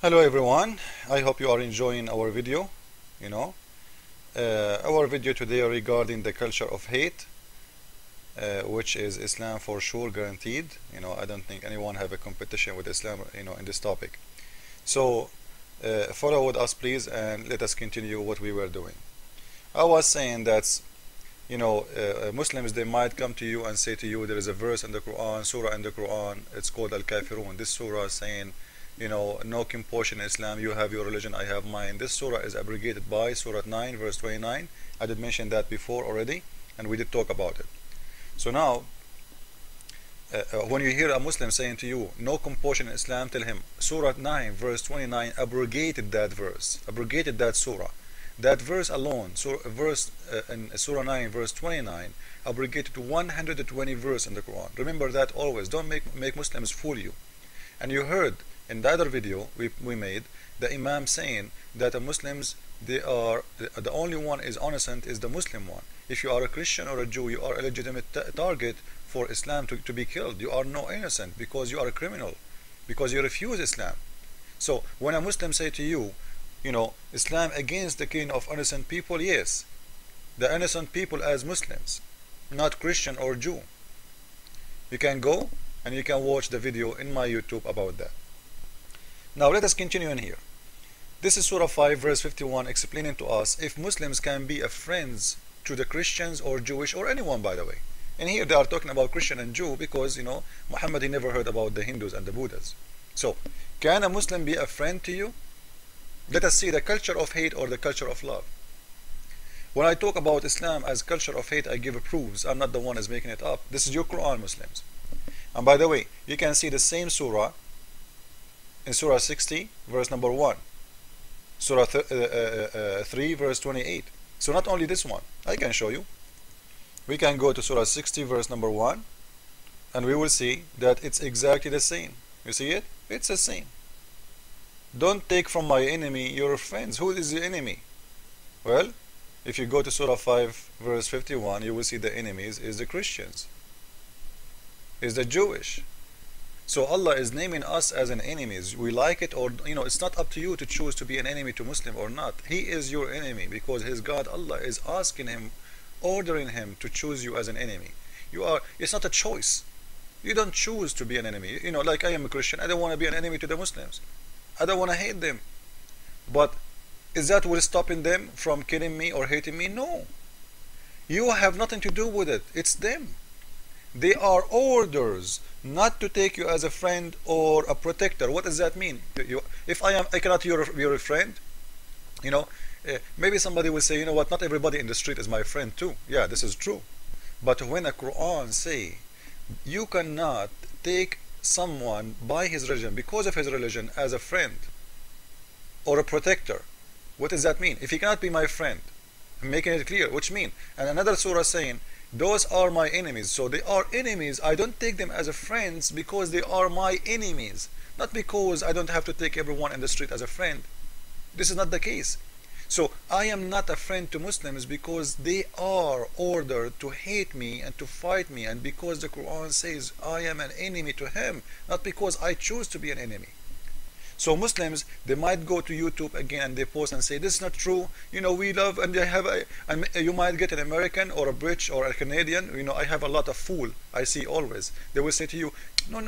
Hello everyone, I hope you are enjoying our video. Our video today regarding the culture of hate, which is Islam for sure, guaranteed. I don't think anyone have a competition with Islam in this topic. So follow with us please, and let us continue what we were doing. I was saying that Muslims, they might come to you and say to you, there is a verse in the Quran, surah in the Quran, it's called Al-Kafirun. This surah is saying, no compulsion in Islam, you have your religion, I have mine. This surah is abrogated by Surah 9 verse 29. I did mention that before already, and we did talk about it. So now when you hear a Muslim saying to you, no compulsion in Islam, tell him Surah 9 verse 29 abrogated that verse, abrogated that surah. That verse alone, in Surah 9 verse 29 abrogated 120 verse in the Quran. Remember that always. Don't make Muslims fool you. And you heard in the other video we made, the Imam saying that the Muslims, they are the only one is innocent is the Muslim one. If you are a Christian or a Jew, you are a legitimate target for Islam to be killed. You are no innocent because you are a criminal, because you refuse Islam. So when a Muslim say to you, Islam against the killing of innocent people, yes, the innocent people as Muslims, not Christian or Jew. You can go and you can watch the video in my YouTube about that. Now let us continue in here. This is Surah 5 verse 51 explaining to us if Muslims can be friends to the Christians or Jewish or anyone, by the way. And here they are talking about Christian and Jew because Muhammad, he never heard about the Hindus and the Buddhas. So can a Muslim be a friend to you? Let us see the culture of hate or the culture of love. When I talk about Islam as culture of hate, I give proofs. I'm not the one who's making it up. This is your Quran, Muslims. And by the way, you can see the same surah in Surah 60 verse number 1, Surah 3 verse 28. So not only this one, I can show you. We can go to Surah 60 verse number 1 and we will see that it's exactly the same. You see it? It's the same. Don't take from my enemy your friends. Who is the enemy? Well, if you go to Surah 5 verse 51, you will see the enemies is the Christians, is the Jewish. So Allah is naming us as an enemies. We like it or it's not up to you to choose to be an enemy to Muslim or not. He is your enemy because his God Allah is asking him, ordering him to choose you as an enemy. It's not a choice. You don't choose to be an enemy. Like I am a Christian, I don't want to be an enemy to the Muslims. I don't want to hate them. But is that will stopping them from killing me or hating me? No. You have nothing to do with it. It's them. They are orders not to take you as a friend or a protector. What does that mean? If I cannot be your friend, maybe somebody will say, what, not everybody in the street is my friend too. Yeah, this is true. But when a Quran say you cannot take someone by his religion, because of his religion, as a friend or a protector, what does that mean? If he cannot be my friend, I'm making it clear, which mean, and another surah saying, those are my enemies. So they are enemies. I don't take them as a friends because they are my enemies, not because I don't have to take everyone in the street as a friend. This is not the case. So I am not a friend to Muslims because they are ordered to hate me and to fight me, and because the Quran says I am an enemy to him, not because I choose to be an enemy. So Muslims, they might go to YouTube again and they post and say this is not true, we love, and they have and you might get an American or a British or a Canadian, I have a lot of fool I see always. They will say to you, no,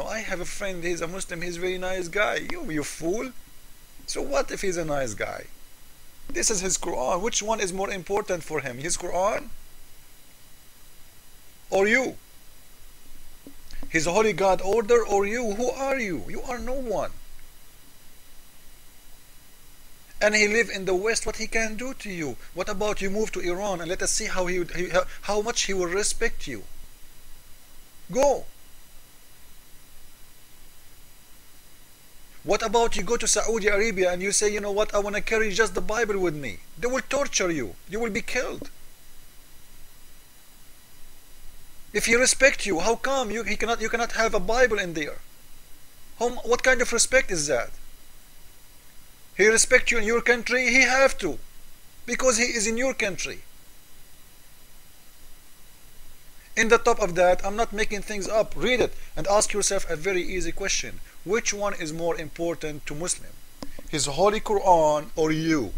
I have a friend, he's a Muslim, he's a very nice guy. You fool. So what if he's a nice guy? This is his Quran. Which one is more important for him, his Quran or you? His holy God order or you? Who are you? You are no one. And he live in the West, what he can do to you? What about you move to Iran and let us see how much he will respect you. Go. What about you go to Saudi Arabia and you say, I want to carry just the Bible with me? They will torture you. You will be killed. If he respect you, how come you cannot have a Bible in there? What kind of respect is that? He respects you in your country, he have to, because he is in your country. In the top of that, I'm not making things up. Read it and ask yourself a very easy question. which one is more important to Muslim? His Holy Quran or you?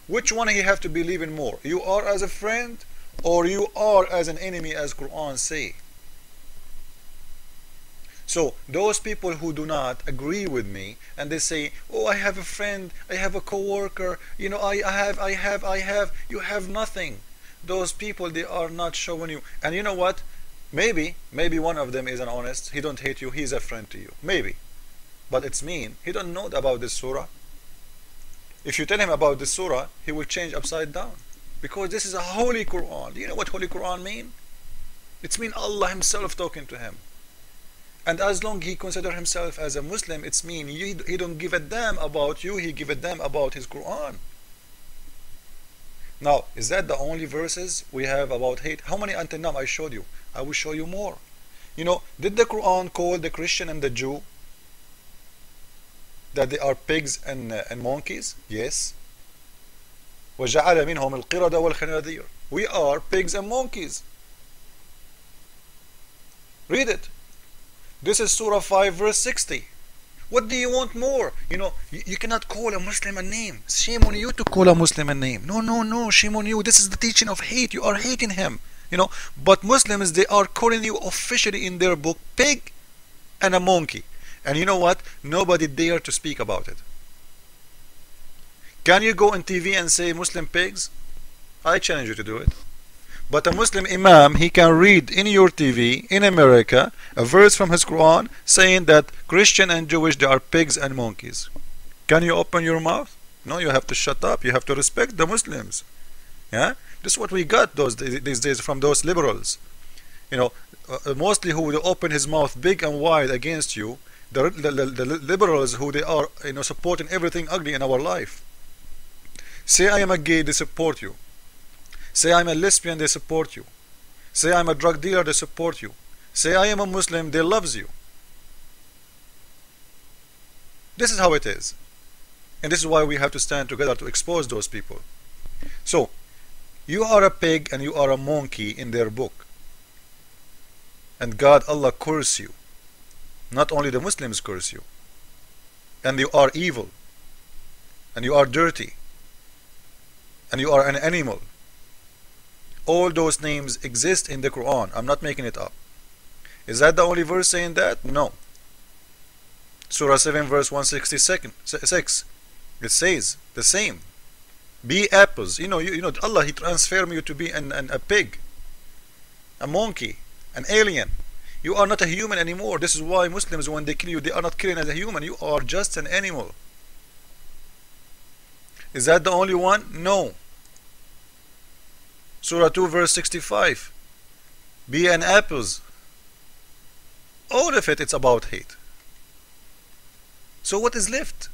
Which one he have to believe in more? You are as a friend or you are as an enemy, as Quran say? So those people who do not agree with me and they say, oh, I have a friend, I have a co-worker, you know, I have, you have nothing. Those people, they are not showing you. And you know what? Maybe one of them is an honest. He don't hate you. He's a friend to you. Maybe. But it's mean. He don't know about this surah. If you tell him about this surah, he will change upside down. Because this is a Holy Quran. Do you know what Holy Quran mean? It's mean Allah himself talking to him. And as long he consider himself as a Muslim, it's mean he don't give a damn about you, he give a damn about his Quran. Now, is that the only verses we have about hate? How many until now I showed you? I will show you more. You know, did the Quran call the Christian and the Jew that they are pigs and monkeys? Yes. وَجَعَلَ مِنْهُمُ الْقِرَدَ وَالْخَنَازِيرَ. We are pigs and monkeys. Read it. This is Surah 5 verse 60. What do you want more? You know, you cannot call a Muslim a name. Shame on you to call a Muslim a name. No, shame on you. This is the teaching of hate. You are hating him. You know, but Muslims, they are calling you officially in their book pig and a monkey. And you know what? Nobody dare to speak about it. Can you go on TV and say Muslim pigs? I challenge you to do it. But a Muslim Imam, he can read in your TV in America a verse from his Quran saying that Christian and Jewish, they are pigs and monkeys. Can you open your mouth? No, you have to shut up. You have to respect the Muslims. Yeah, this is what we got these days from those liberals. You know, mostly who will open his mouth big and wide against you. The liberals who they are, you know, supporting everything ugly in our life. Say I am a gay, they support you. Say I'm a lesbian, they support you. Say I'm a drug dealer, they support you. Say I am a Muslim, they loves you. This is how it is. And this is why we have to stand together to expose those people. So, you are a pig and you are a monkey in their book. And God, Allah curse you. Not only the Muslims curse you. And you are evil. And you are dirty. And you are an animal. All those names exist in the Quran. I'm not making it up. Is that the only verse saying that? No. Surah 7 verse 166. It says the same. Be apples. You know, Allah, He transformed you to be a pig, a monkey, an alien. You are not a human anymore. This is why Muslims, when they kill you, they are not killing as a human. You are just an animal. Is that the only one? No. Surah 2 verse 65. Be an apples. All of it, it's about hate. So what is left?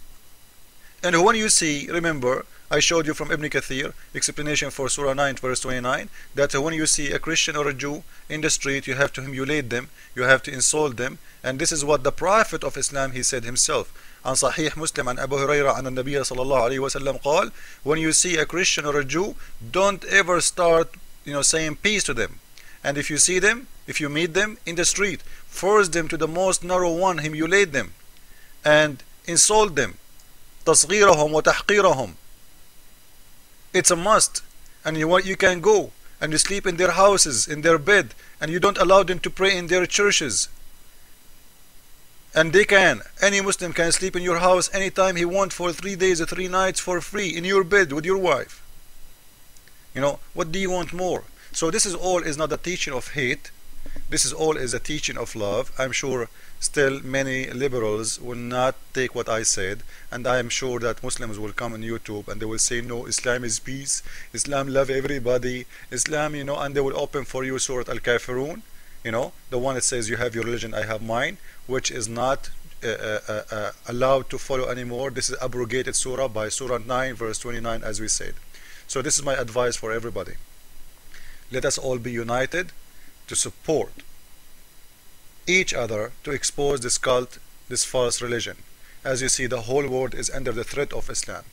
And when you see, remember, I showed you from Ibn Kathir, explanation for Surah 9 verse 29, that when you see a Christian or a Jew in the street, you have to humiliate them, you have to insult them. And this is what the Prophet of Islam, he said himself. عن صحيح مسلم عن أبو هريرة عن النبي صلى الله عليه وسلم قال, when you see a Christian or a Jew, don't ever start, saying peace to them. And if you see them, if you meet them in the street, force them to the most narrow one, humiliate them and insult them. تصغيرهم وتحقيرهم. It's a must. And you can go and you sleep in their houses, in their bed, and you don't allow them to pray in their churches. And any Muslim can sleep in your house anytime he wants for 3 days or 3 nights for free in your bed with your wife. What do you want more? So this is all is not a teaching of hate. This is all is a teaching of love. I'm sure still many liberals will not take what I said, and I am sure that Muslims will come on YouTube and they will say, no, Islam is peace, Islam love everybody, Islam, and they will open for you Surah Al-Kafirun, the one that says you have your religion, I have mine, which is not allowed to follow anymore. This is abrogated surah by Surah 9 verse 29, as we said. So this is my advice for everybody. Let us all be united to support each other to expose this cult, this false religion. As you see, the whole world is under the threat of Islam.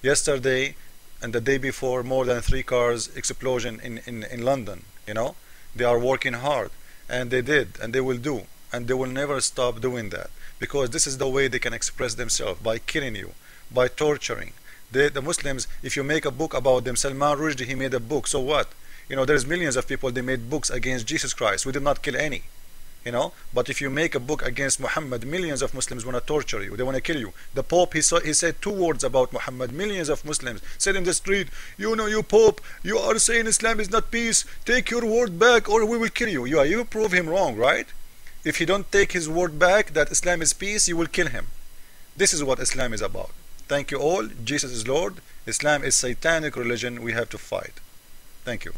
Yesterday and the day before, more than 3 cars explosion in London. They are working hard, and they did, and they will do. and they will never stop doing that, because this is the way they can express themselves, by killing you, by torturing. The Muslims, if you make a book about them, Salman Rushdie, he made a book, so what? There's millions of people, they made books against Jesus Christ. We did not kill any. But if you make a book against Muhammad, millions of Muslims want to torture you, they want to kill you. The Pope, he said 2 words about Muhammad. Millions of Muslims said in the street, you Pope, you are saying Islam is not peace, take your word back or we will kill you. You prove him wrong, right? If he don't take his word back that Islam is peace, you will kill him. This is what Islam is about. Thank you all. Jesus is Lord. Islam is satanic religion. We have to fight. Thank you.